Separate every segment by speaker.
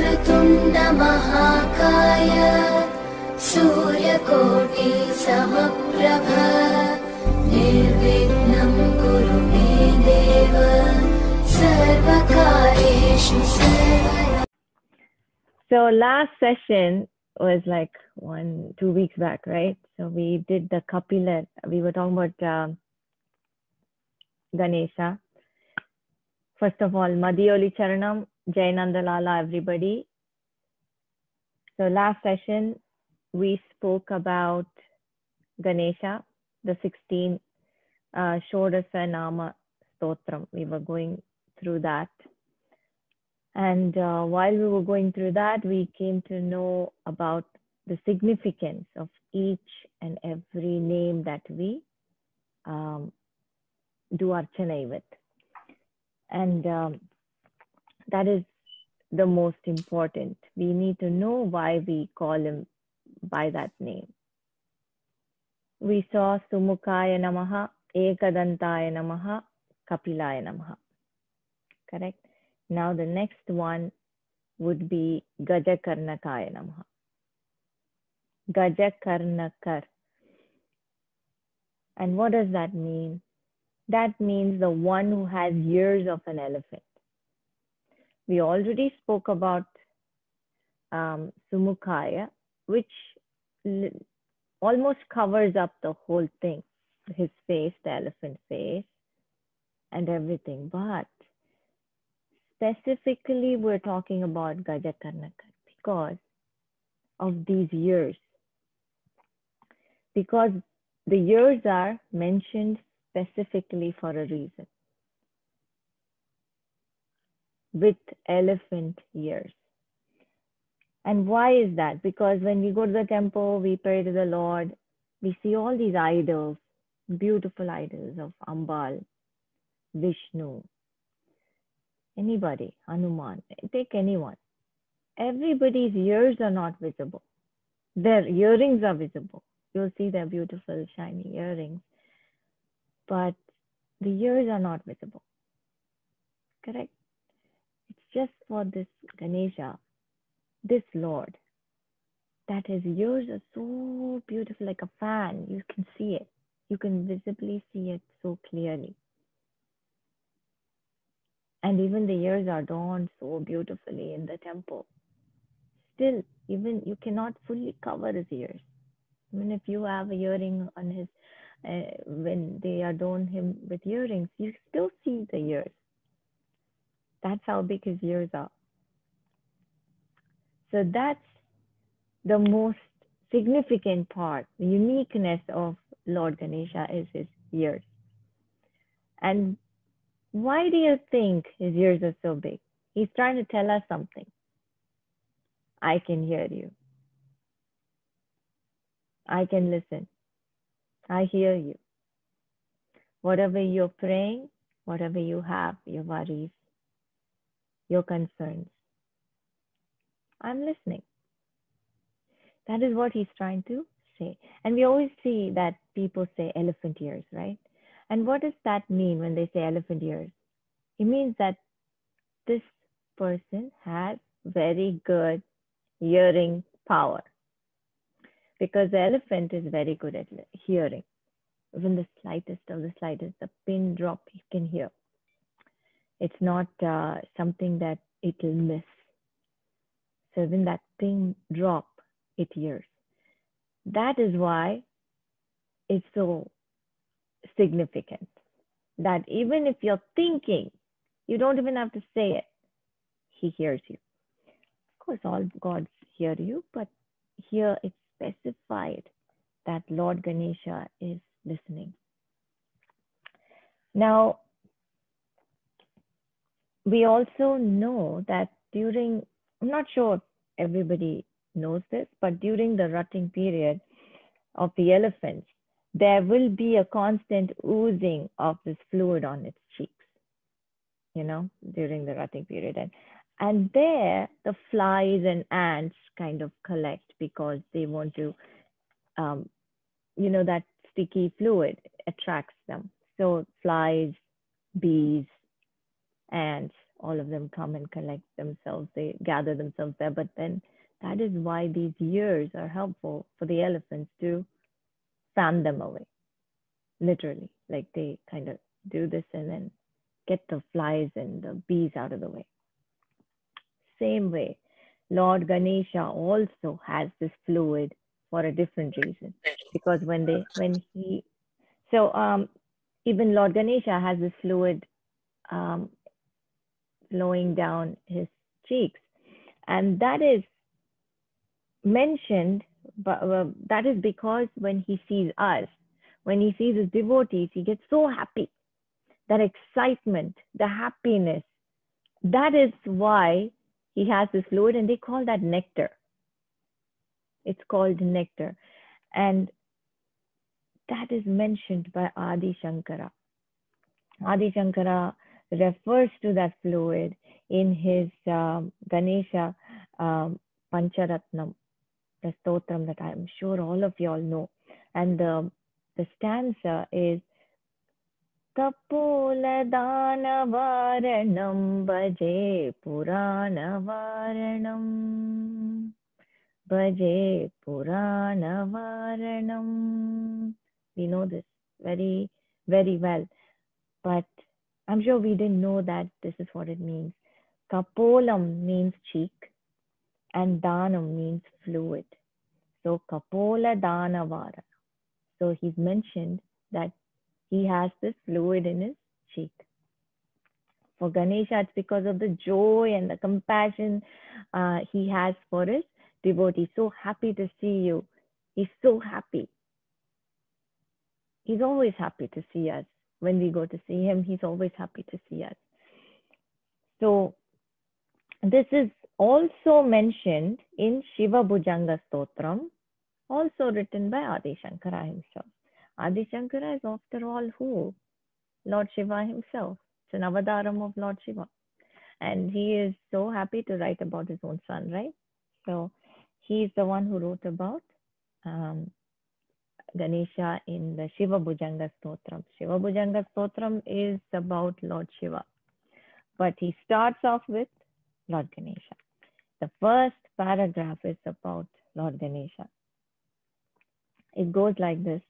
Speaker 1: वक्रतुण्ड महाकाय सूर्यकोटि समप्रभ निर्विघ्नं कुरु मे देव सर्वकार्येषु सर्वदा.
Speaker 2: So last session was like 2 weeks back, right? So we did the Kapila. We were talking about Ganesha. First of all, Madhyoli Charanam, Jai Nandalala, everybody. So last session, we spoke about Ganesha, the 16 Shodasa Nama Stothram. We were going through that. And while we were going through that, we came to know about the significance of each and every name that we do Archana with. And that is the most important. We need to know why we call him by that name. We saw Sumukhaya Namaha, Ekadantaya Namaha, Kapilaya Namaha. Correct? Now the next one would be Gajakarnakaya Namaha. Gajakarnakar. And what does that mean? That means the one who has ears of an elephant. We already spoke about Sumukhaya, which almost covers up the whole thing. His face, the elephant face, and everything. But specifically, we're talking about Gajakarnakar because of these ears. Because the ears are mentioned specifically for a reason. With elephant ears. And why is that? Because when we go to the temple, we pray to the Lord, we see all these idols, beautiful idols of Ambal, Vishnu, anybody, Hanuman, take anyone. Everybody's ears are not visible. Their earrings are visible. You'll see their beautiful shiny earrings. But the ears are not visible. Correct? It's just for this Ganesha, this Lord, that his ears are so beautiful, like a fan. You can see it. You can visibly see it so clearly. And even the ears are adorned so beautifully in the temple. Still, even you cannot fully cover his ears. I mean, if you have a earring on his, when they adorn him with earrings, you still see the ears. That's how big his ears are. So that's the most significant part. The uniqueness of Lord Ganesha is his ears. And why do you think his ears are so big? He's trying to tell us something. I can hear you. I can listen. I hear you. Whatever you're praying, whatever you have, your worries, your concerns, I'm listening. That is what he's trying to say. And we always see that people say elephant ears, right? And what does that mean when they say elephant ears? It means that this person has very good hearing power. Because the elephant is very good at hearing. Even the slightest of the slightest, the pin drop, you can hear. It's not something that it will miss. So even that pin drop, it hears. That is why it's so significant. That even if you're thinking, you don't even have to say it. He hears you. Of course, all gods hear you, but here it's specified that Lord Ganesha is listening. Now, we also know that during, I'm not sure if everybody knows this, but during the rutting period of the elephants, there will be a constant oozing of this fluid on its cheeks, during the rutting period. And there, the flies and ants kind of collect because they want to, that sticky fluid attracts them. So flies, bees, ants all of them come and collect themselves, they gather themselves there. But then that is why these years are helpful for the elephants to fan them away, literally. Like they kind of do this and then get the flies and the bees out of the way. Same way, Lord Ganesha also has this fluid for a different reason. Because even Lord Ganesha has this fluid flowing down his cheeks. And that is mentioned, but that is because when he sees us, when he sees his devotees, he gets so happy. That excitement, the happiness, that is why he has this fluid, and they call that nectar. It's called nectar. And that is mentioned by Adi Shankara. Adi Shankara refers to that fluid in his Ganesha Pancharatnam, the Stothram that I'm sure all of you all know. And the stanza is Kapola Dana Varanam Bhaje Purana Varanam Bhaje Purana Varanam. We know this very, very well. But I'm sure we didn't know that this is what it means. Kapolam means cheek and Danam means fluid. So Kapola Danavara. So he's mentioned that he has this fluid in his cheek. For Ganesha, it's because of the joy and the compassion he has for his devotee. So happy to see you. He's so happy. He's always happy to see us. When we go to see him, he's always happy to see us. So this is also mentioned in Shiva Bhujanga Stothram, also written by Adi Shankara himself. Adi Shankara is after all who? Lord Shiva himself. It's an avataram of Lord Shiva. And he is so happy to write about his own son, right? So he's the one who wrote about Ganesha in the Shiva Bhujanga Stothram. Shiva Bhujanga Stothram is about Lord Shiva. But he starts off with Lord Ganesha. The first paragraph is about Lord Ganesha. It goes like this.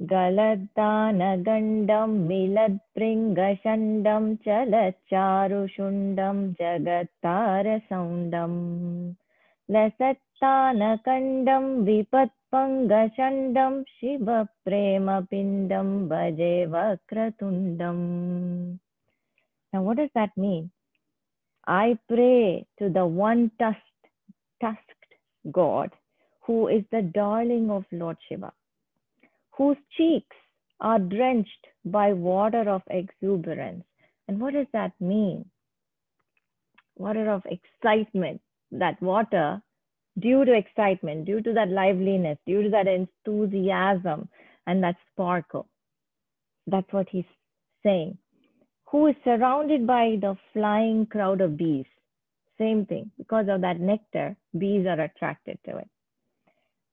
Speaker 2: Galadana Gandam Milad Pringashandam Chalacharushundam Jagatara Soundam Lasattana Kandam Vipatpangashandam Shiva Prema Pindam Bhaje Vakratundam. Now what does that mean? I pray to the one tusked God who is the darling of Lord Shiva, whose cheeks are drenched by water of exuberance. And what does that mean? Water of excitement. That water, due to excitement, due to that liveliness, due to that enthusiasm and that sparkle. That's what he's saying. Who is surrounded by the flying crowd of bees. Same thing. Because of that nectar, bees are attracted to it.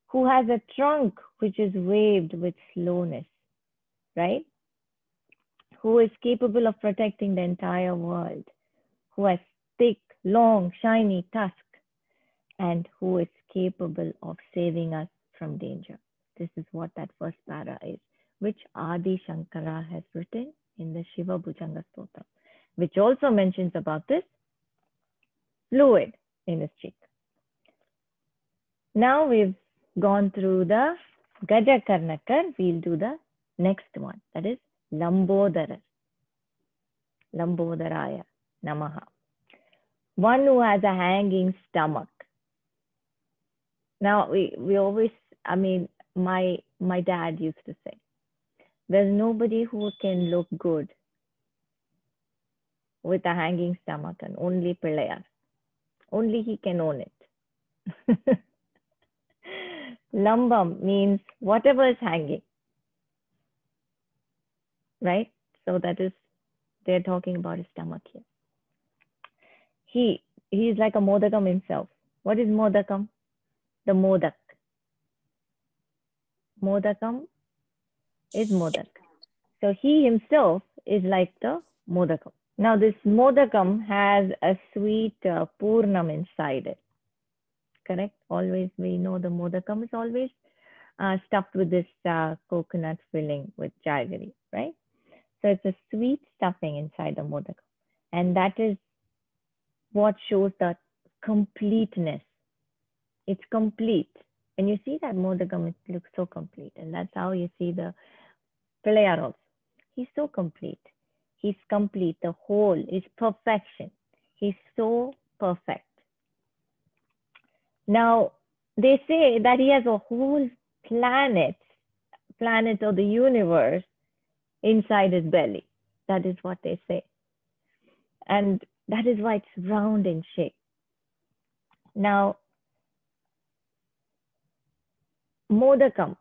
Speaker 2: Who has a trunk which is waved with slowness, right? Who is capable of protecting the entire world. Who has thick, long, shiny tusk. And who is capable of saving us from danger. This is what that first para is, which Adi Shankara has written in the Shiva Bhujanga Stothram, which also mentions about this fluid in his cheek. Now we've gone through the Gajakarnakar. We'll do the next one, that is Lambodarar. Lambodaraya Namaha. One who has a hanging stomach. Now we always, I mean, my dad used to say, there's nobody who can look good with a hanging stomach, and only Pillayar. Only he can own it. Lambam means whatever is hanging, right? So that is, they're talking about his stomach here. He's like a modakam himself. What is modakam? The modak. Modakam is modak. So he himself is like the modakam. Now, this modakam has a sweet purnam inside it. Correct? Always, we know the modakam is always stuffed with this coconut filling with jaggery, right? So it's a sweet stuffing inside the modakam. And that is what shows the completeness. It's complete. When you see that modakam, it looks so complete. And that's how you see the Pilayar also. He's so complete. He's complete. The whole is perfection. He's so perfect. Now, they say that he has a whole planet of the universe inside his belly. That is what they say. And that is why it's round in shape. Now, modakam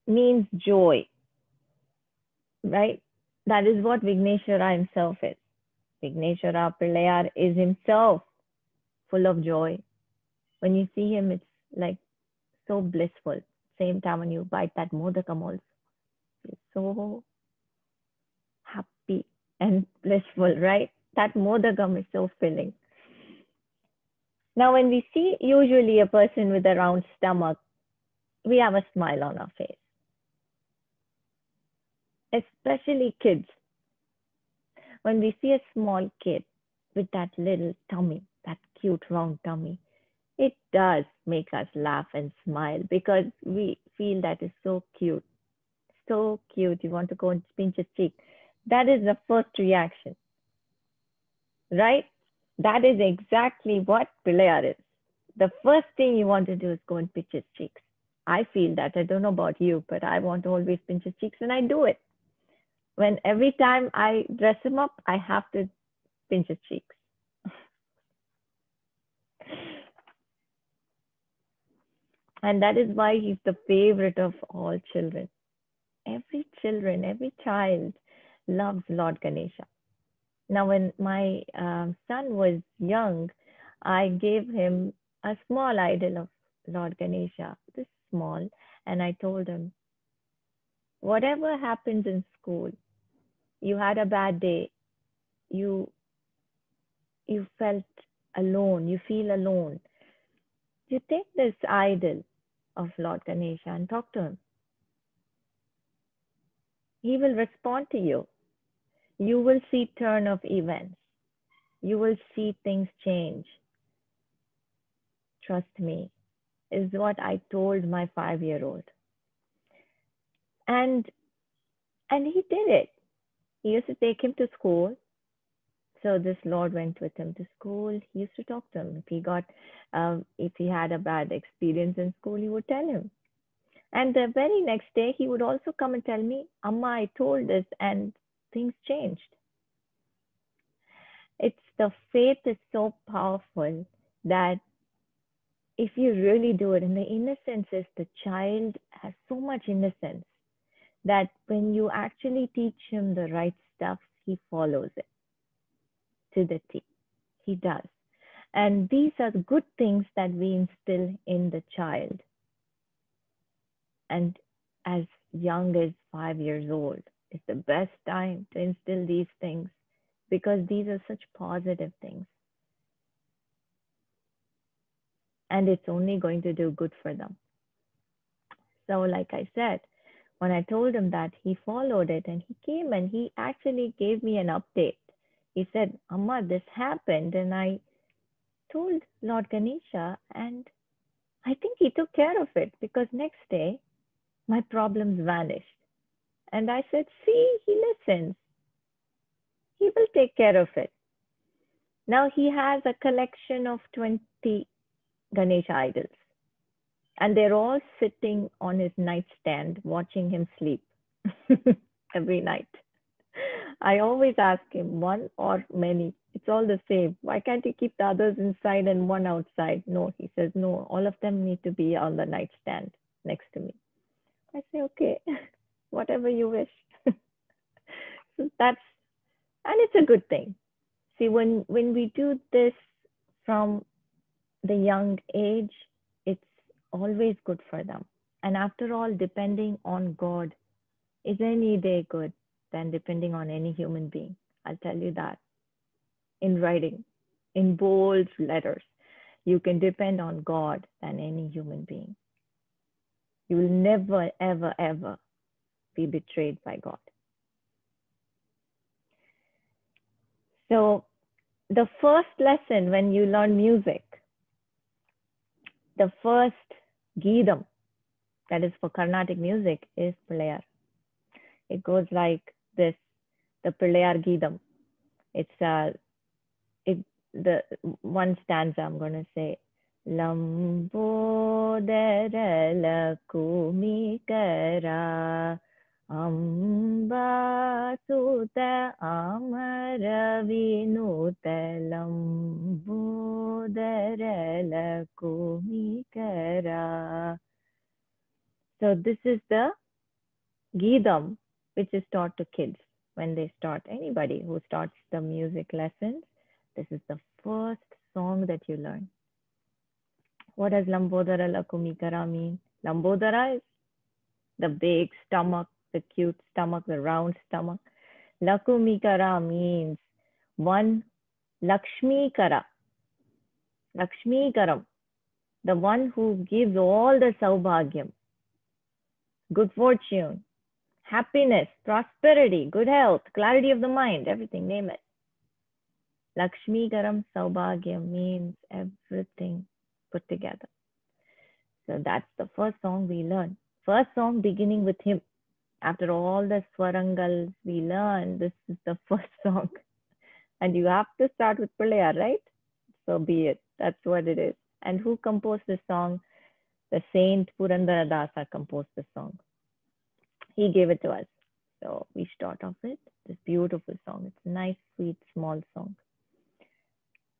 Speaker 2: means joy, right? That is what Vigneshwara himself is. Vigneshwara Pilayar is himself full of joy. When you see him, it's like so blissful. Same time when you bite that modakam also, it's so happy and blissful, right? That modakam is so filling. Now, when we see usually a person with a round stomach, we have a smile on our face. Especially kids. When we see a small kid with that little tummy, that cute round tummy, it does make us laugh and smile because we feel that is so cute. So cute. You want to go and pinch his cheek. That is the first reaction, right? That is exactly what Pilayar is. The first thing you want to do is go and pinch his cheeks. I feel that. I don't know about you, but I want to always pinch his cheeks and I do it. When every time I dress him up, I have to pinch his cheeks. And that is why he's the favorite of all children. Every child loves Lord Ganesha. Now, when my son was young, I gave him a small idol of Lord Ganesha, this small, and I told him, whatever happens in school, you had a bad day, you felt alone, you feel alone. You take this idol of Lord Ganesha and talk to him. He will respond to you. You will see turn of events. You will see things change. Trust me, is what I told my 5-year-old. And he did it. He used to take him to school. So this Lord went with him to school. He used to talk to him. If he had a bad experience in school, he would tell him. And the very next day, he would also come and tell me, Amma, I told this and things changed. It's the faith is so powerful that if you really do it, and the innocence is the child has so much innocence that when you actually teach him the right stuff, he follows it to the T. He does. And these are the good things that we instill in the child. And as young as 5 years old is the best time to instill these things because these are such positive things. And it's only going to do good for them. So like I said, when I told him that, he followed it and he came and he actually gave me an update. He said, Amma, this happened. And I told Lord Ganesha and I think he took care of it because next day my problems vanished. And I said, see, he listens. He will take care of it. Now he has a collection of 20 Ganesha idols. And they're all sitting on his nightstand watching him sleep every night. I always ask him, one or many? It's all the same. Why can't you keep the others inside and one outside? No, he says, no, all of them need to be on the nightstand next to me. I say, okay, whatever you wish. So and it's a good thing. See, when we do this from the young age, it's always good for them. And after all, depending on God is any day good than depending on any human being. I'll tell you that. In writing, in bold letters. You can depend on God than any human being. You will never, ever, ever be betrayed by God. So the first lesson when you learn music, the first Geetam, that is for Carnatic music, is Pilayar. It goes like this, the Pilayar Geetam. It's the one stanza I'm going to say. Lambodarar Kumikara Amba Suta Amara Vinuta Lambodarar Kumikara. So this is the Geetam which is taught to kids when they start. Anybody who starts the music lessons, this is the first song that you learn. What does Lambodarar Kumikara mean? Lambodara is the big stomach, the cute stomach, the round stomach. Lakumikara means one Lakshmikara. Lakshmikaram, the one who gives all the saubhagyam, good fortune, happiness, prosperity, good health, clarity of the mind, everything, name it. Lakshmikaram saubhagyam means everything put together. So that's the first song we learn. First song beginning with him. After all the swarangals we learn, this is the first song. And you have to start with Pilayar, right? So be it. That's what it is. And who composed this song? The Saint Purandaradasa composed the song. He gave it to us. So we start off with this beautiful song. It's a nice, sweet, small song.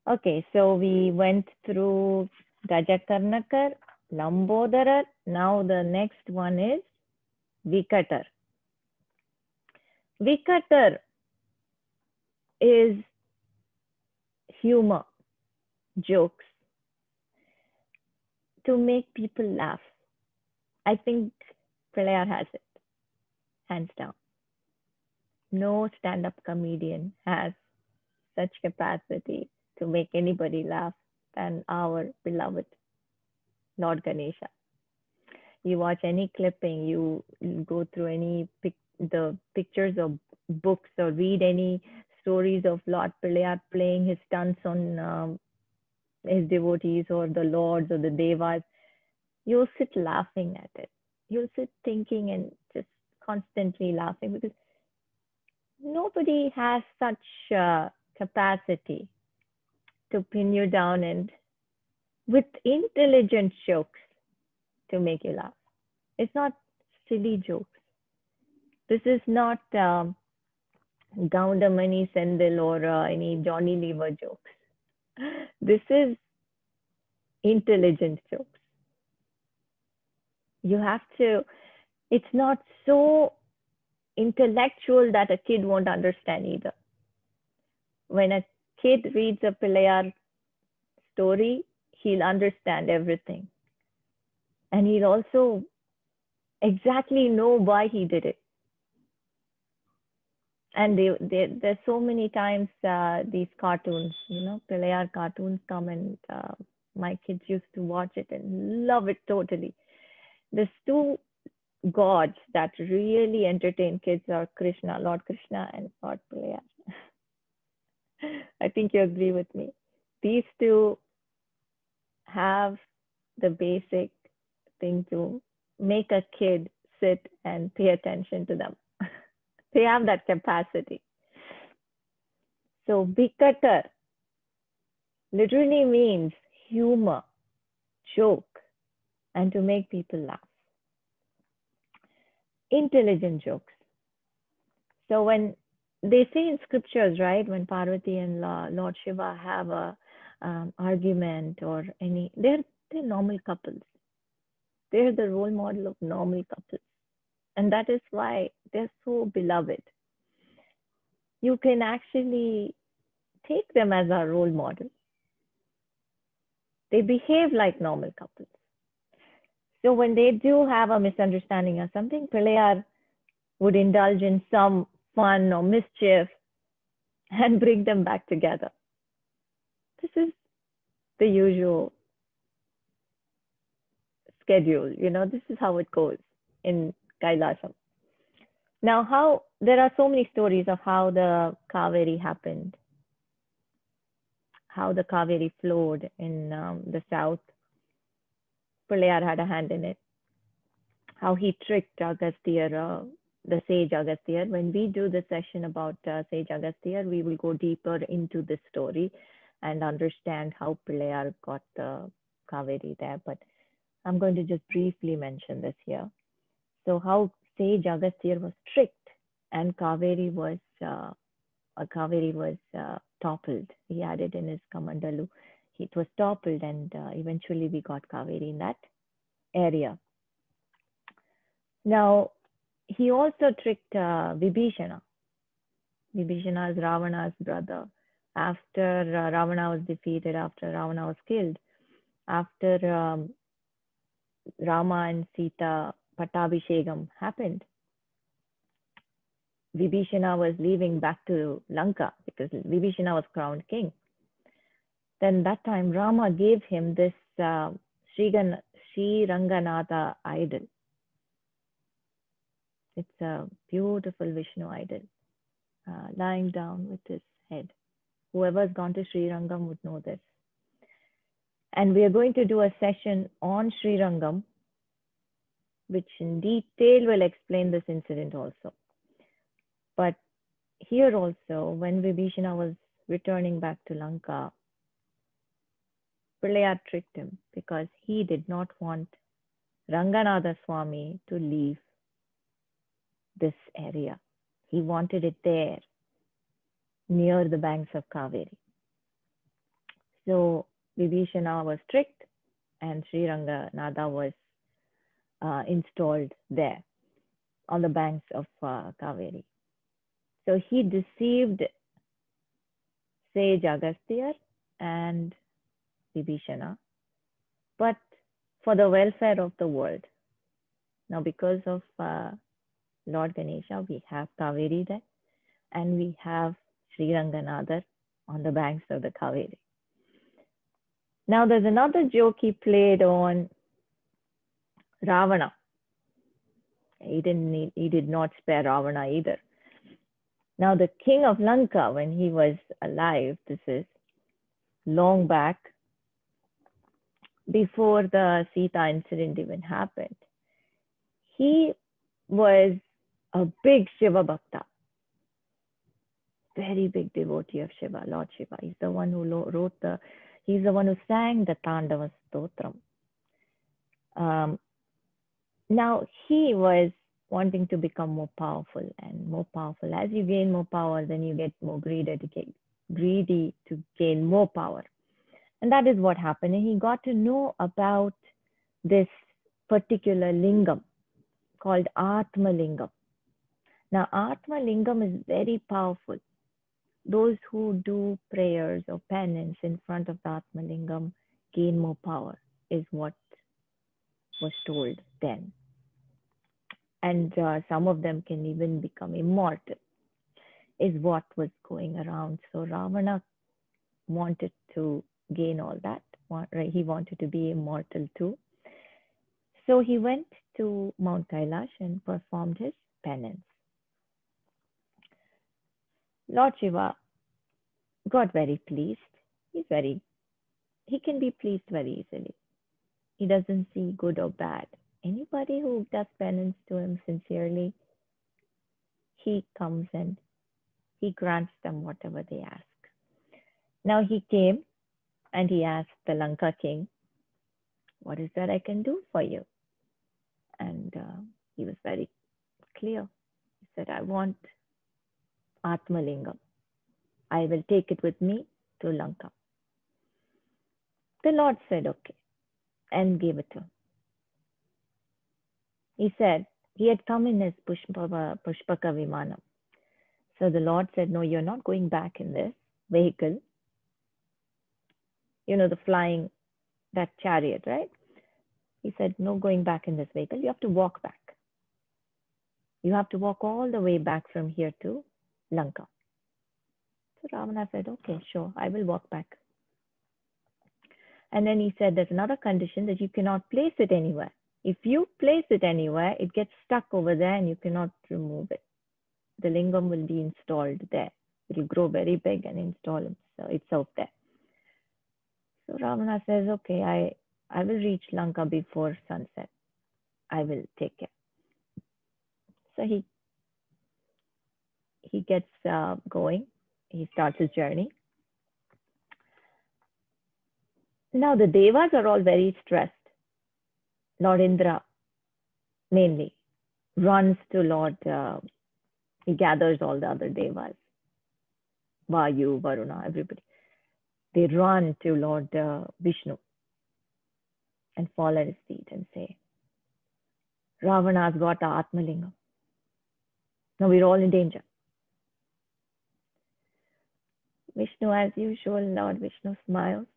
Speaker 2: Okay, so we went through Gajakarnakar, Lambodarar. Now the next one is Vikatar. Vikatar is humor, jokes, to make people laugh. I think Pilayar has it, hands down. No stand-up comedian has such capacity to make anybody laugh than our beloved Lord Ganesha. You watch any clipping, you go through any the pictures of books or read any stories of Lord Pilayar playing his stunts on his devotees or the lords or the devas, you'll sit laughing at it. You'll sit thinking and just constantly laughing because nobody has such capacity to pin you down and with intelligent jokes to make you laugh. It's not silly jokes. This is not Gaundamani Sendil or any Johnny Lever jokes. This is intelligent jokes. You have to, it's not so intellectual that a kid won't understand either. When a kid reads a Pilayar story, he'll understand everything. And he'll also exactly know why he did it. And there's so many times these cartoons, Pilayar cartoons come and my kids used to watch it and love it totally. There's two gods that really entertain kids are Krishna, Lord Krishna and Lord Pilayar. I think you agree with me. These two have the basic thing to make a kid sit and pay attention to them. They have that capacity. So Vikatar literally means humor, joke, and to make people laugh. Intelligent jokes. So when they say in scriptures, right, when Parvati and Lord Shiva have a argument or any, they're normal couples. They're the role model of normal couples. And that is why they're so beloved. You can actually take them as a role model. They behave like normal couples. So when they do have a misunderstanding or something, Pilayar would indulge in some fun or mischief and bring them back together. This is the usual schedule. This is how it goes in Kailasam. Now, there are so many stories of how the Kaveri happened, how the Kaveri flowed in the south. Pullayar had a hand in it. How he tricked Agasthyar, the sage Agasthyar. When we do the session about sage Agasthyar, we will go deeper into this story and understand how Pullayar got the Kaveri there. But I'm going to just briefly mention this here. So how sage Agasthyar was tricked and Kaveri was toppled. He had it in his Kamandalu. It was toppled, and eventually we got Kaveri in that area. Now, he also tricked Vibhishana. Vibhishana is Ravana's brother. After Ravana was defeated, after Ravana was killed, after Rama and Sita Pattabhishekam happened, Vibhishana was leaving back to Lanka because Vibhishana was crowned king. Then that time Rama gave him this Sri Ranganatha idol. It's a beautiful Vishnu idol lying down with his head. Whoever's gone to Sri Rangam would know this. And we are going to do a session on Sri Rangam, which in detail will explain this incident also. But here also, when Vibhishana was returning back to Lanka, Pullayar tricked him because he did not want Ranganatha Swami to leave this area. He wanted it there, near the banks of Kaveri. So Vibhishana was tricked and Sri Ranganatha was installed there on the banks of Kaveri. So he deceived sage Agasthyar and Vibhishana, but for the welfare of the world. Now, because of Lord Ganesha, we have Kaveri there, and we have Sri Ranganatha on the banks of the Kaveri. Now, there's another joke he played on Ravana. He did not spare Ravana either. Now, the king of Lanka, when he was alive, this is long back, before the Sita incident even happened, he was a big Shiva Bhakta, very big devotee of Shiva, Lord Shiva. He's the one who he's the one who sang the Tandava Stothram. Now, he was wanting to become more powerful and more powerful. As you gain more power, then you get more greedy to gain more power. And that is what happened. And he got to know about this particular lingam called Atma Lingam. Now, Atma Lingam is very powerful. Those who do prayers or penance in front of the Atma Lingam gain more power, is what was told then. And some of them can even become immortal, is what was going around. So Ravana wanted to gain all that. Right? He wanted to be immortal too. So he went to Mount Kailash and performed his penance. Lord Shiva got very pleased. He can be pleased very easily. He doesn't see good or bad. Anybody who does penance to him sincerely, he comes and he grants them whatever they ask. Now he came and he asked the Lanka king, what is that I can do for you? And he was very clear. He said, I want Atma Lingam. I will take it with me to Lanka. The Lord said, okay, and gave it to him. He said, he had come in his Pushpaka Vimanam. So the Lord said, no, you're not going back in this vehicle. The flying, that chariot, right? He said, no going back in this vehicle. You have to walk back. You have to walk all the way back from here to Lanka. So Ravana said, okay, sure, I will walk back. And then he said, there's another condition that you cannot place it anywhere. If you place it anywhere, it gets stuck over there and you cannot remove it. The lingam will be installed there. It will grow very big and install itself there. So Ravana says, okay, I will reach Lanka before sunset. I will take care. So he gets going. He starts his journey. Now the devas are all very stressed. Lord Indra mainly runs to Lord, he gathers all the other devas, Vayu, Varuna, everybody. They run to Lord Vishnu and fall at his feet and say, Ravana has got the Atma Lingam. Now we're all in danger. Vishnu, as usual, Lord Vishnu smiles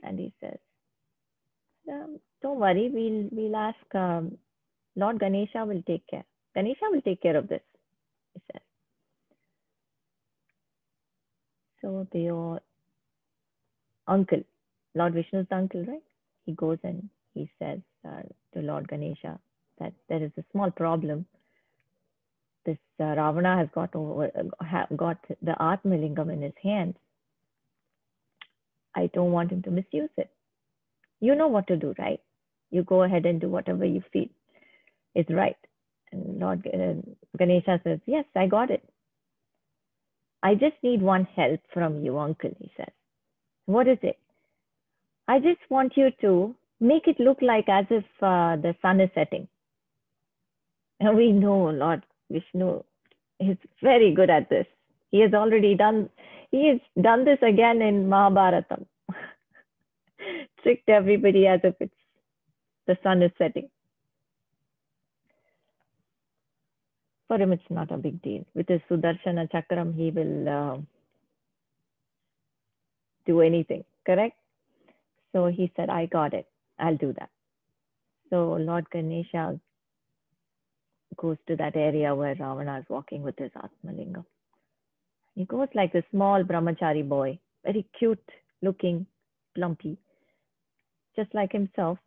Speaker 2: and he says, don't worry, we'll ask Lord Ganesha will take care. Ganesha will take care of this, he says. So your uncle, Lord Vishnu's uncle, right? He goes and he says to Lord Ganesha that there is a small problem. This Ravana has got the Atma Lingam in his hands. I don't want him to misuse it. You know what to do, right? You go ahead and do whatever you feel is right. And Lord Ganesha says, yes, I got it. I just need one help from you, uncle, he says. What is it? I just want you to make it look like as if the sun is setting. And we know Lord Vishnu is very good at this. He has done this again in Mahabharata. Tricked everybody as if the sun is setting. For him, it's not a big deal. With his Sudarshana Chakram, he will do anything, correct? So he said, I got it. I'll do that. So Lord Ganesha goes to that area where Ravana is walking with his Atma Lingam. He goes like a small brahmachari boy, very cute looking, plumpy, just like himself,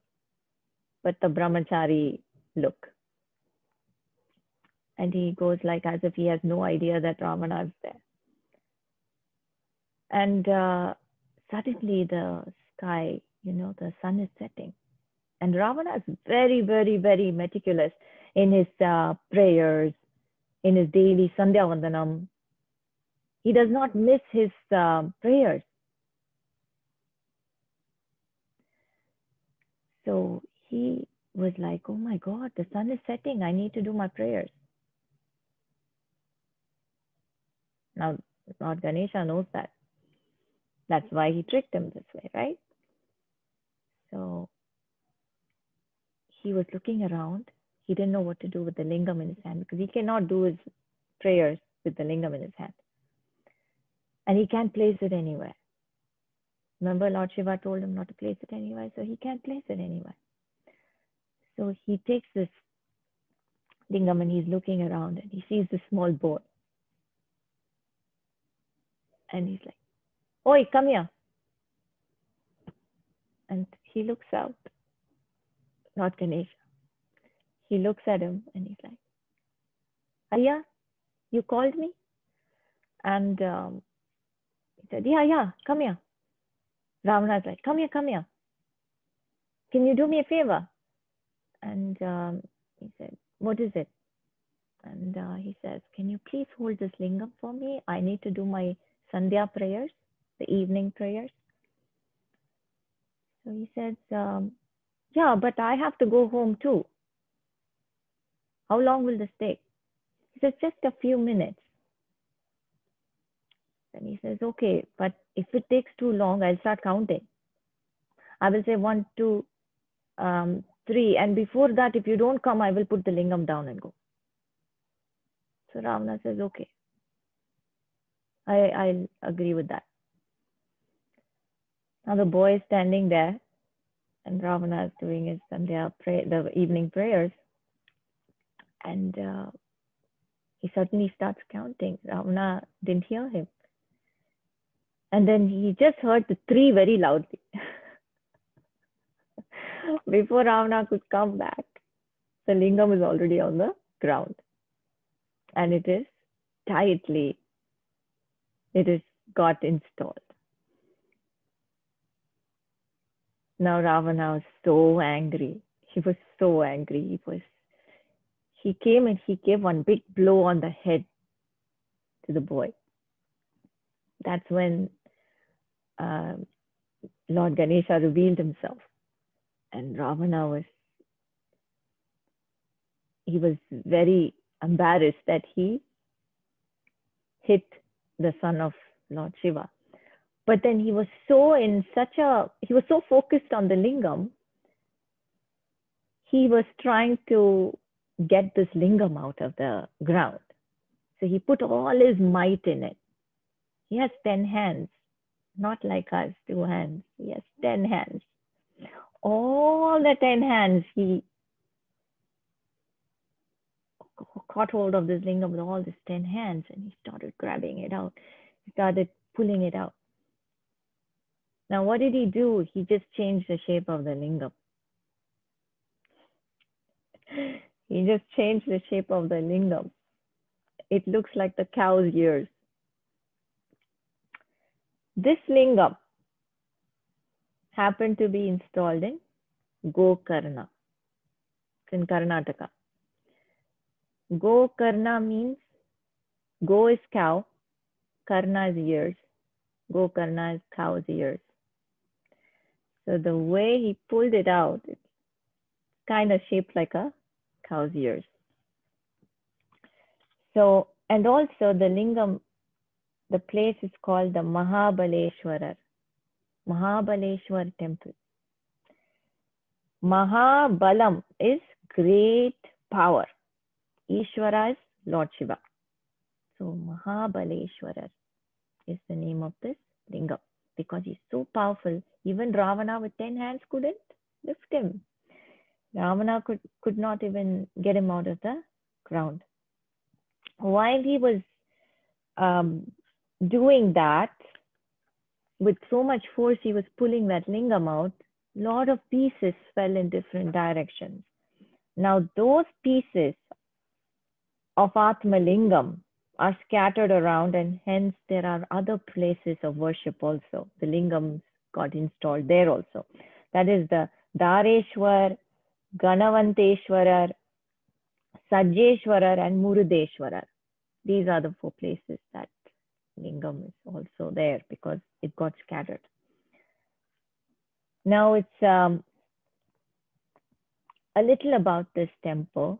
Speaker 2: but the brahmachari look. And he goes like as if he has no idea that Ravana is there. And suddenly the sky, the sun is setting. And Ravana is very, very, very meticulous in his prayers, in his daily Sandhya Vandanam. He does not miss his prayers. So he was like, oh my God, the sun is setting. I need to do my prayers. Now, Lord Ganesha knows that. That's why he tricked him this way, right? So he was looking around. He didn't know what to do with the lingam in his hand because he cannot do his prayers with the lingam in his hand. And he can't place it anywhere. Remember, Lord Shiva told him not to place it anywhere, so he can't place it anywhere. So he takes this lingam and he's looking around and he sees this small boy. And he's like, oi, come here. And he looks out, Lord Ganesha. He looks at him and he's like, Aya, you called me? And he said, yeah, come here. Ravana's like, come here. Can you do me a favor? And he said, what is it? And he says, can you please hold this lingam for me? I need to do my Sandhya prayers, the evening prayers. So he says, yeah, but I have to go home too. How long will this take? He says, just a few minutes. And he says, okay, but if it takes too long, I'll start counting. I will say 1, 2, 3. And before that, if you don't come, I will put the lingam down and go. So Ravana says, okay, I'll agree with that. Now the boy is standing there and Ravana is doing his Sandhya the evening prayers. And He suddenly starts counting. Ravana didn't hear him. And then he just heard the 3 very loudly. Before Ravana could come back, the lingam is already on the ground. And it is got installed. Now Ravana was so angry. He was so angry. He came and he gave one big blow on the head to the boy. That's when Lord Ganesha revealed himself. And Ravana was very embarrassed that he hit the son of Lord Shiva. But then he was so focused on the lingam, he was trying to get this lingam out of the ground. So he put all his might in it. He has 10 hands, not like us, 2 hands. He has 10 hands. All the 10 hands, he caught hold of this lingam with all his 10 hands, and he started grabbing it out. He started pulling it out. Now, what did he do? He just changed the shape of the lingam. He just changed the shape of the lingam. It looks like the cow's ears. This lingam happened to be installed in Gokarna. It's in Karnataka. Gokarna means go is cow, karna is ears. Gokarna is cow's ears. So the way he pulled it out, it's kind of shaped like a cow's ears. So, and also the lingam, the place is called the Mahabaleshwara Temple. Mahabalam is great power. Ishvara is Lord Shiva. So Mahabaleshwara is the name of this lingam because he's so powerful. Even Ravana with 10 hands couldn't lift him. Ravana could not even get him out of the ground. While he was doing that, with so much force, he was pulling that lingam out, a lot of pieces fell in different directions. Now, those pieces of Atma Lingam are scattered around, and hence there are other places of worship also. The lingams got installed there also. That is the Dareshwar, Ganavanteshwarar, Sajjeshwarar, and Murudeshwarar. These are the 4 places that lingam is also there because it got scattered. Now it's a little about this temple.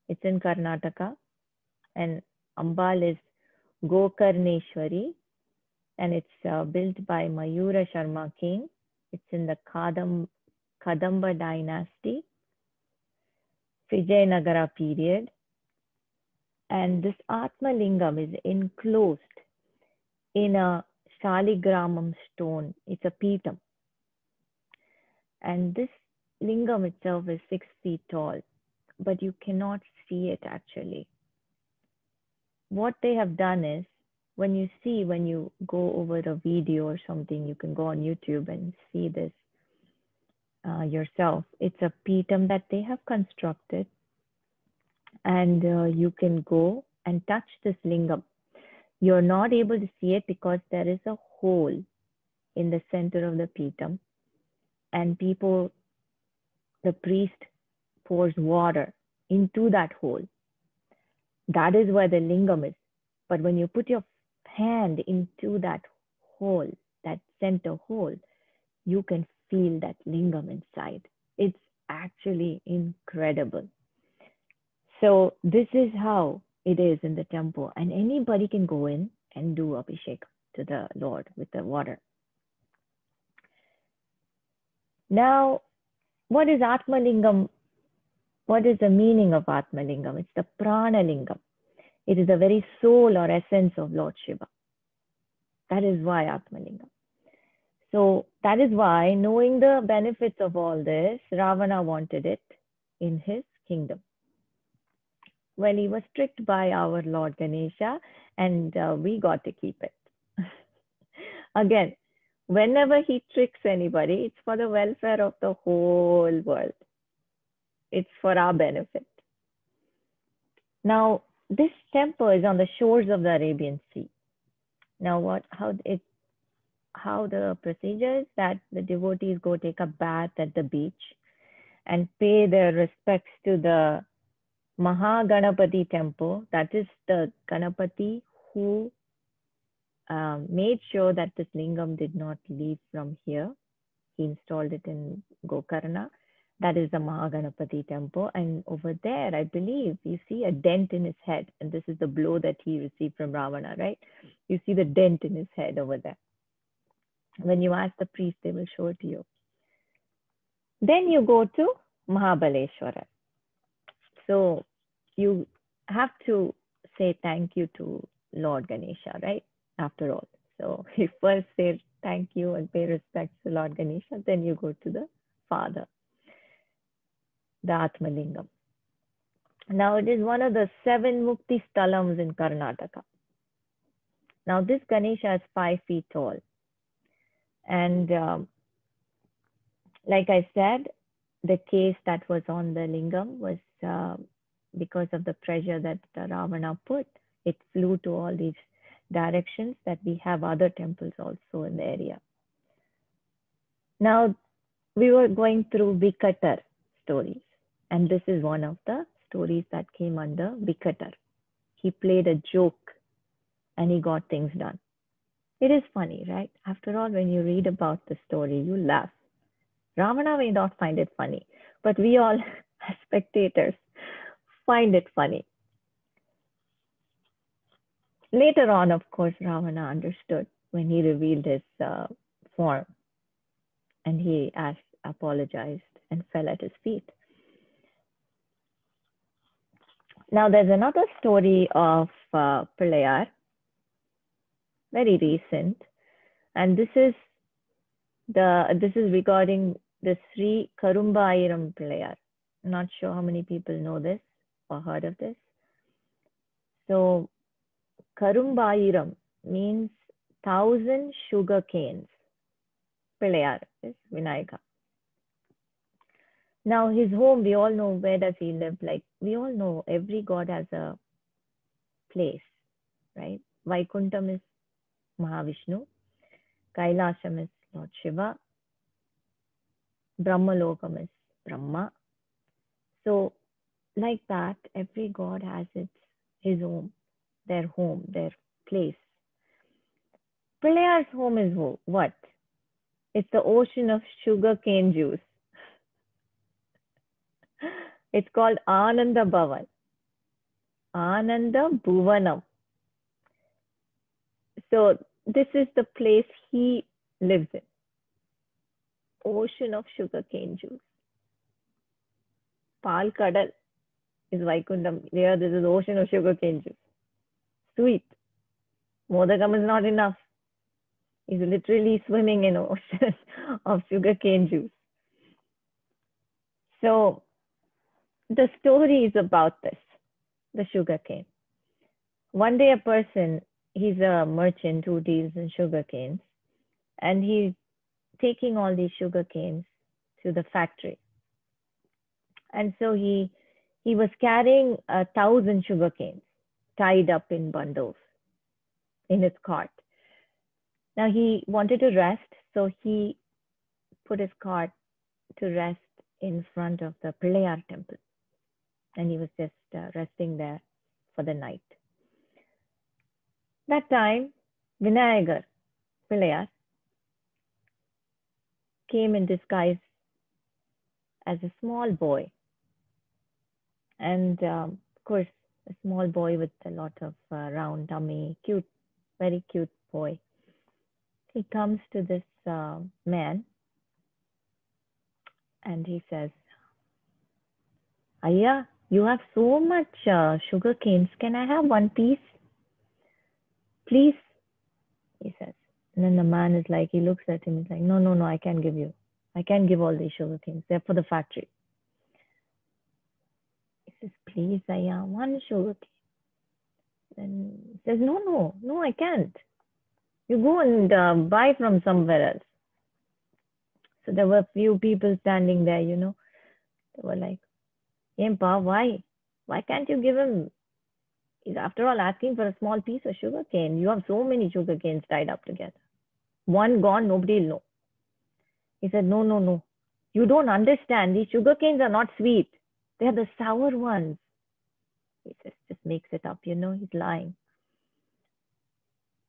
Speaker 2: It's in Karnataka, and Ambal is Gokarneshwari, and it's built by Mayura Sharma King. It's in the Kadamba dynasty, Vijayanagara period. And this Atma Lingam is enclosed in a Shaligramam stone. It's a Peetam. And this lingam itself is 6 feet tall, but you cannot see it actually. What they have done is, when you go over a video or something, you can go on YouTube and see this yourself. It's a Peetam that they have constructed, and you can go and touch this lingam. You're not able to see it because there is a hole in the center of the Peetam, and the priest pours water into that hole. That is where the lingam is. But when you put your hand into that hole, that center hole, you can feel that lingam inside. It's actually incredible. So this is how it is in the temple, and anybody can go in and do abhishek to the Lord with the water. Now, what is Atma Lingam? What is the meaning of Atma Lingam? It's the Prana Lingam. It is the very soul or essence of Lord Shiva. That is why Atma Lingam. So that is why, knowing the benefits of all this, Ravana wanted it in his kingdom. Well, he was tricked by our Lord Ganesha, and we got to keep it. Again, whenever he tricks anybody, it's for the welfare of the whole world. It's for our benefit. Now, this temple is on the shores of the Arabian Sea. Now, how the procedure is that the devotees go take a bath at the beach and pay their respects to the Ganapathi Temple. That is the Ganapathi who made sure that this lingam did not leave from here. He installed it in Gokarna. That is the Ganapathi Temple. And over there, I believe, you see a dent in his head. And this is the blow that he received from Ravana, right? You see the dent in his head over there. When you ask the priest, they will show it to you. Then you go to Mahabaleshwara. So you have to say thank you to Lord Ganesha, right? After all. So you first say thank you and pay respects to Lord Ganesha. Then you go to the Father, the Atma Lingam. Now it is one of the 7 Mukti Sthalams in Karnataka. Now this Ganesha is 5 feet tall. And like I said, the case that was on the lingam was because of the pressure that Ravana put, it flew to all these directions, that we have other temples also in the area. Now, we were going through Vikatar stories, and this is one of the stories that came under Vikatar. He played a joke and he got things done. It is funny, right? After all, when you read about the story, you laugh. Ravana may not find it funny, but we all, as spectators, find it funny. Later on, of course, Ravana understood when he revealed his form, and he apologized and fell at his feet. Now, there's another story of Pillayar, very recent, and this is regarding the Sri Karumbayiram Pillayar. I'm not sure how many people know this or heard of this. So, Karumbayiram means 1,000 sugar canes. Pillayar is Vinayaka. Now his home, we all know, where does he live? Like, we all know every god has a place, right? Vaikuntham is Mahavishnu. Kailasham is Lord Shiva. Brahmalokam is Brahma. So like that, every god has his home, their place. Pillayar's home is what? It's the ocean of sugar cane juice. It's called Ananda Bhavan. Ananda Bhuvanam. So this is the place he lives in. Ocean of sugar cane juice. Pal Kadal is Vaikundam. There, this is ocean of sugar cane juice. Sweet. Modakam is not enough. He's literally swimming in ocean of sugar cane juice. So the story is about this, the sugar cane. One day a person, he's a merchant who deals in sugar canes, and he's taking all these sugar canes to the factory. And so he was carrying 1,000 sugar canes tied up in bundles in his cart. Now he wanted to rest, so he put his cart to rest in front of the Pillayar temple. And he was just resting there for the night. That time, Vinayagar Pillayar came in disguise as a small boy. And of course, a small boy with a lot of round tummy, cute, very cute boy. He comes to this man and he says, Ayya, you have so much sugar canes. Can I have one piece? Please, he says. And then the man is like, he looks at him, he's like, no, I can't give you. I can't give all these sugar canes. They're for the factory. He says, please, Ayya, one sugar cane. Then he says, no, I can't. You go and buy from somewhere else. So there were a few people standing there, They were like, Yempa, why? Why can't you give him? He's after all asking for a small piece of sugar cane. You have so many sugar canes tied up together. One gone, nobody will know. He said, no. You don't understand. These sugar canes are not sweet. They're the sour ones. He just makes it up, He's lying.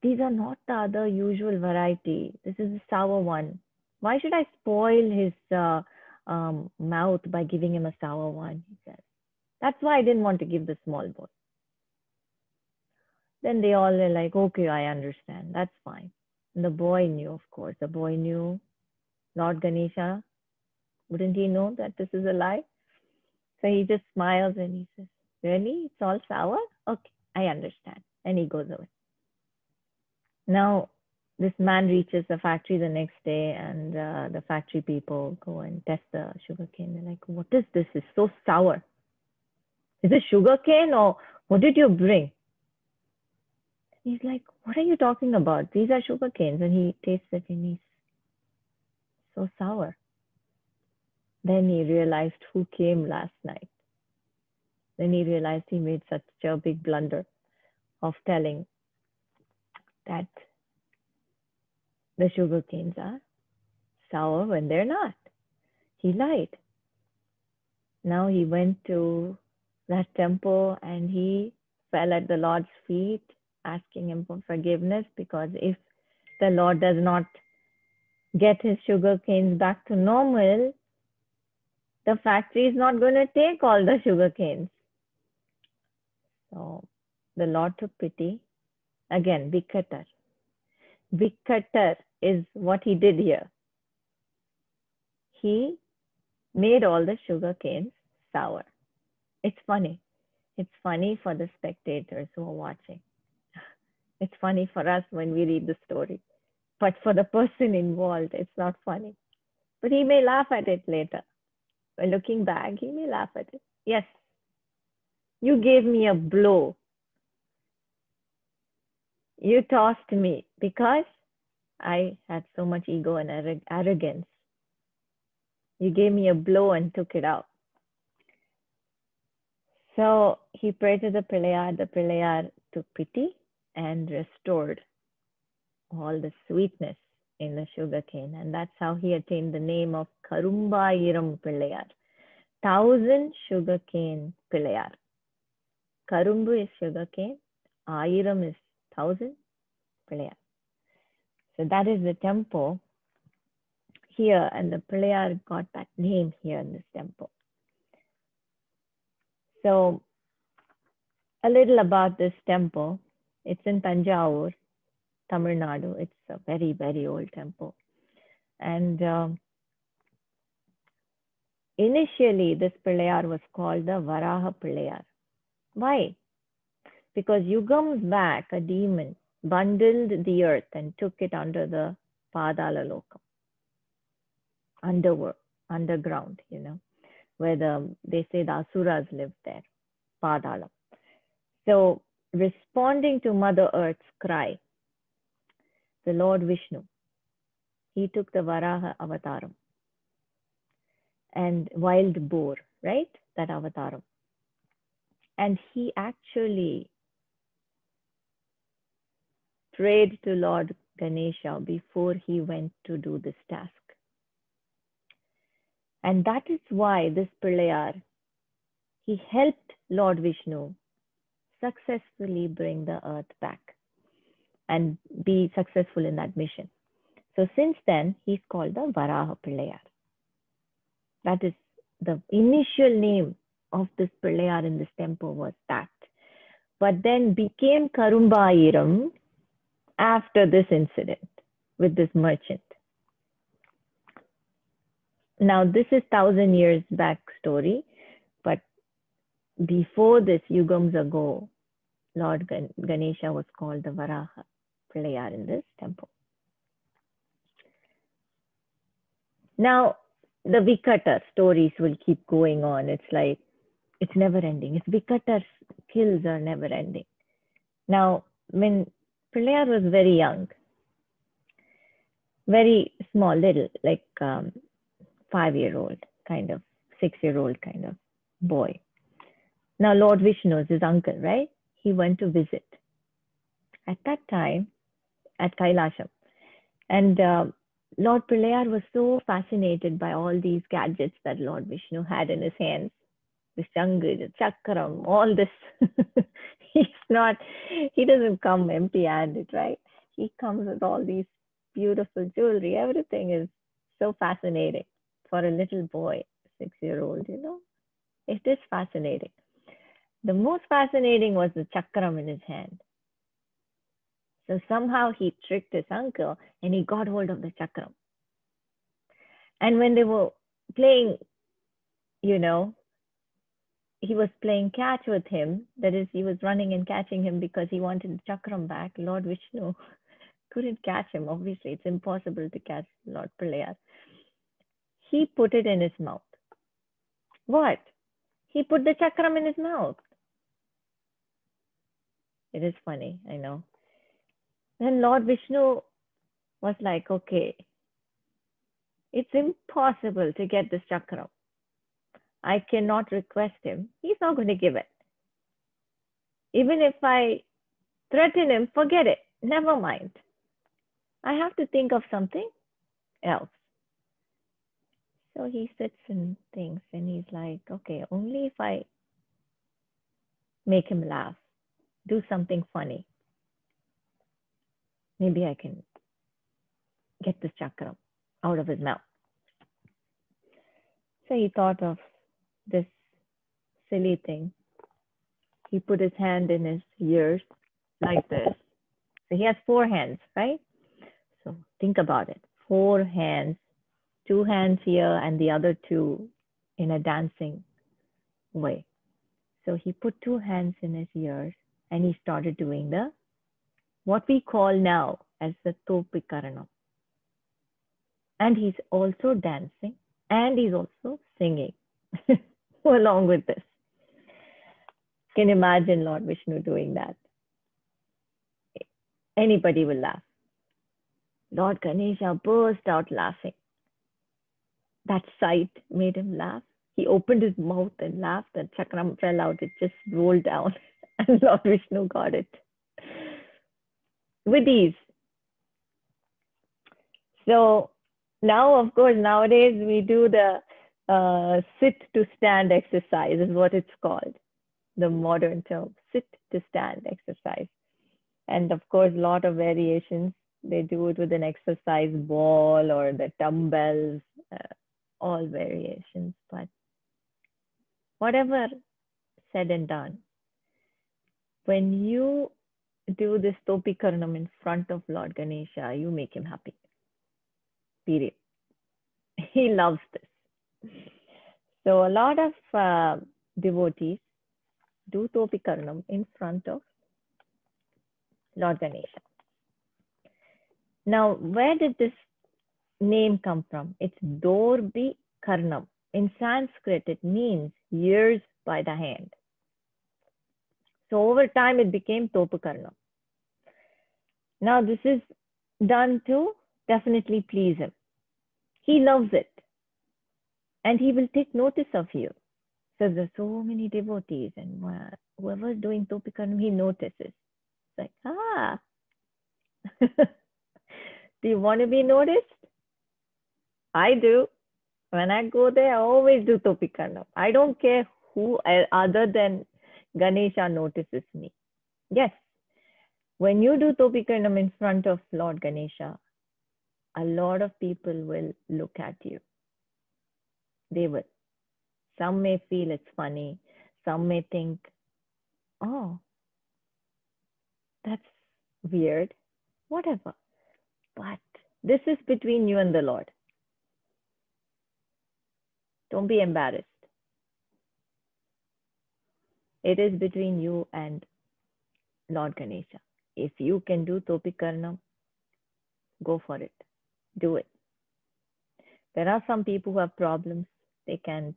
Speaker 2: These are not the other usual variety. This is the sour one. Why should I spoil his mouth by giving him a sour one? He said. That's why I didn't want to give the small boy. Then they all are like, okay, I understand. That's fine. And the boy knew, of course. The boy knew Lord Ganesha. Wouldn't he know that this is a lie? So he just smiles and he says, really? It's all sour? Okay, I understand. And he goes away. Now, this man reaches the factory the next day, and the factory people go and test the sugarcane. They're like, what is this? It's so sour. Is it sugarcane or what did you bring? He's like, what are you talking about? These are sugar canes. And he tastes it and he's so sour. Then he realized who came last night. Then he realized he made such a big blunder of telling that the sugar canes are sour when they're not. He lied. Now he went to that temple and he fell at the Lord's feet, asking him for forgiveness, because if the Lord does not get his sugar canes back to normal, the factory is not going to take all the sugar canes. So the Lord took pity. Again, Vikatar. Vikatar is what he did here. He made all the sugar canes sour. It's funny. It's funny for the spectators who are watching. It's funny for us when we read the story. But for the person involved, it's not funny. But he may laugh at it later. When looking back, he may laugh at it. Yes, you gave me a blow. You tossed me because I had so much ego and arrogance. You gave me a blow and took it out. So he prayed to the Pillayar. The Pillayar took pity and restored all the sweetness in the sugarcane. And that's how he attained the name of Karumbayiram Pillayar. 1,000 sugarcane Pillayar. Karumbu is sugarcane. Ayiram is 1,000 Pillayar. So that is the temple here, and the Pillayar got that name here in this temple. So a little about this temple. It's in Tanjavur, Tamil Nadu. It's a very, very old temple. And initially, this Pillayar was called the Varaha Pillayar. Why? Because yugams back, a demon bundled the earth and took it under the Padala Lokam, underground, where they say the Asuras lived there, Padala. So responding to Mother Earth's cry, the Lord Vishnu, he took the Varaha avataram and wild boar, right? That avataram. And he actually prayed to Lord Ganesha before he went to do this task. And that is why this Pillayar, he helped Lord Vishnu successfully bring the earth back and be successful in that mission. So since then, he's called the Varaha Pillayar. That is the initial name of this Pillayar in this temple was that. But then became Karumbayiram after this incident with this merchant. Now, this is 1,000 years back story, but before this, yugams ago, Lord Ganesha was called the Varaha Pillayar in this temple. Now, the Vikatar stories will keep going on. It's like It's never ending. Its Vikatar's kills are never ending. Now, when Pilayar was very young, very small, little, like 5-year-old kind of, 6-year-old kind of boy. Now, Lord Vishnu is his uncle, right? He went to visit at that time at Kailasham. And Lord Pilayar was so fascinated by all these gadgets that Lord Vishnu had in his hands. The Shangri, the Chakram, all this. He doesn't come empty handed, right? He comes with all these beautiful jewelry. Everything is so fascinating for a little boy, 6-year-old, It is fascinating. The most fascinating was the Chakram in his hand. So somehow he tricked his uncle and he got hold of the Chakram. And when they were playing, he was playing catch with him. That is, he was running and catching him because he wanted the Chakram back. Lord Vishnu couldn't catch him. Obviously, it's impossible to catch Lord Pilayar. He put it in his mouth. What? He put the Chakram in his mouth. It is funny, I know. Then Lord Vishnu was like, okay, it's impossible to get this Chakram. I cannot request him. He's not going to give it. Even if I threaten him, forget it. Never mind. I have to think of something else. So he sits and thinks and he's like, okay, only if I make him laugh, do something funny, maybe I can get this Chakram out of his mouth. So he thought of this silly thing. He put his hand in his ears like this. So he has 4 hands, right? So think about it. 4 hands, 2 hands here and the other 2 in a dancing way. So he put 2 hands in his ears and he started doing what we call now as the Thopikarnam. And he's also dancing and he's also singing along with this. Can you imagine Lord Vishnu doing that? Anybody will laugh. Lord Ganesha burst out laughing. That sight made him laugh. He opened his mouth and laughed, and Chakram fell out. It just rolled down, and Lord Vishnu got it with ease. So now, of course, nowadays we do the sit to stand exercise, is what it's called. The modern term, sit to stand exercise. And of course, a lot of variations. They do it with an exercise ball or the dumbbells, all variations. But whatever said and done, when you do this Thopikarnam in front of Lord Ganesha, you make him happy. Period. He loves this. So a lot of devotees do Thopikarnam in front of Lord Ganesha. Now, where did this name come from? It's Dorbi Karnam. In Sanskrit, it means years by the hand. So over time, it became Thopikarnam. Now, this is done to definitely please him. He loves it. And he will take notice of you. So there's so many devotees, and whoever's doing Thopikarnam, he notices. It's like, do you want to be noticed? I do. When I go there, I always do Thopikarnam. I don't care who other than Ganesha notices me. Yes, when you do Thopikarnam in front of Lord Ganesha, a lot of people will look at you. They will. Some may feel it's funny. Some may think, oh, that's weird. Whatever. But this is between you and the Lord. Don't be embarrassed. It is between you and Lord Ganesha. If you can do Thopikarnam, go for it. Do it. There are some people who have problems They can't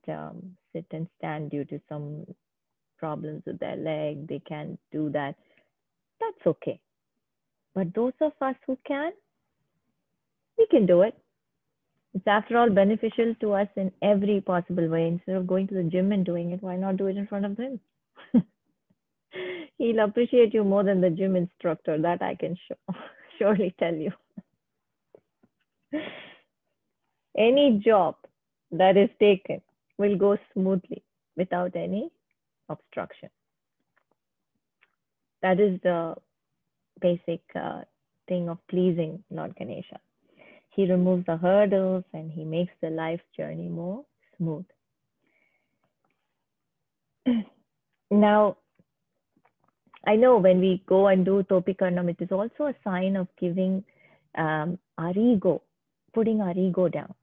Speaker 2: sit and stand due to some problems with their leg. They can't do that. That's okay. But those of us who can, we can do it. It's after all beneficial to us in every possible way. Instead of going to the gym and doing it, why not do it in front of him? He'll appreciate you more than the gym instructor. That I can surely tell you. Any job that is taken will go smoothly without any obstruction. That is the basic thing of pleasing Lord Ganesha. He removes the hurdles and he makes the life journey more smooth. Now, I know when we go and do Thopikarnam, it is also a sign of giving our ego, putting our ego down.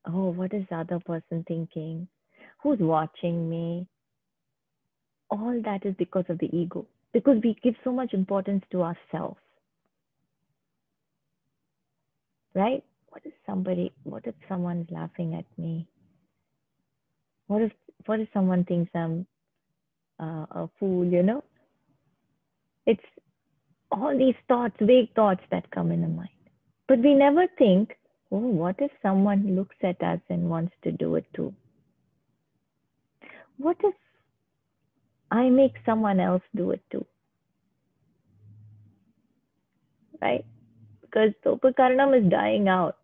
Speaker 2: Oh, what is the other person thinking? Who's watching me? All that is because of the ego, because we give so much importance to ourselves. Right? What if someone's laughing at me? What if someone thinks I'm a fool, you know? It's all these thoughts, vague thoughts that come in the mind. But we never think, oh, what if someone looks at us and wants to do it too? What if I make someone else do it too? Right? Because Thopikarnam is dying out.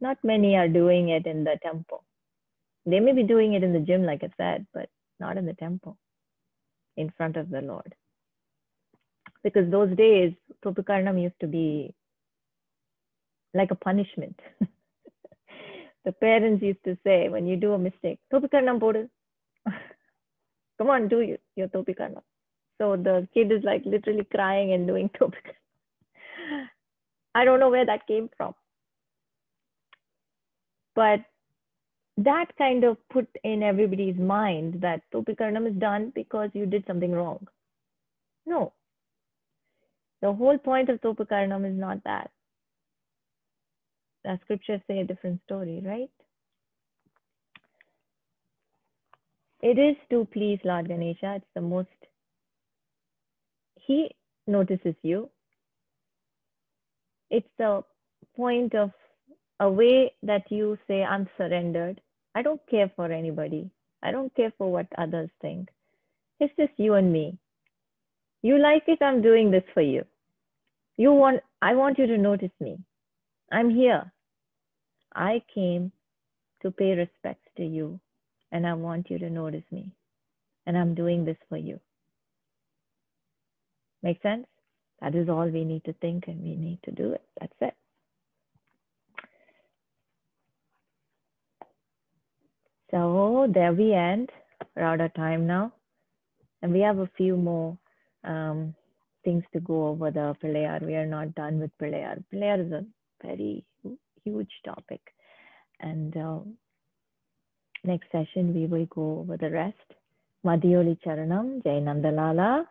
Speaker 2: Not many are doing it in the temple. They may be doing it in the gym, like I said, but not in the temple, in front of the Lord. Because those days, Thopikarnam used to be like a punishment. The parents used to say, when you do a mistake, Thopikarnam podu. Come on, do your Thopikarnam. So the kid is like literally crying and doing Thopikarnam. I don't know where that came from. But that kind of put in everybody's mind that Thopikarnam is done because you did something wrong. No. The whole point of Thopikarnam is not that. The scriptures say a different story, right? It is to please Lord Ganesha. It's the most. He notices you. It's the point of a way that you say, I'm surrendered. I don't care for anybody. I don't care for what others think. It's just you and me. You like it, I'm doing this for you. I want you to notice me. I'm here. I came to pay respects to you, and I want you to notice me. And I'm doing this for you. Make sense? That is all we need to think, and we need to do it. That's it. So there we end. We're out of time now. And we have a few more things to go over the Pilayar. We are not done with Pilayar. Pilayar is a very huge topic. And next session, we will go over the rest. Madhyoli Charanam, Jai Nandalala.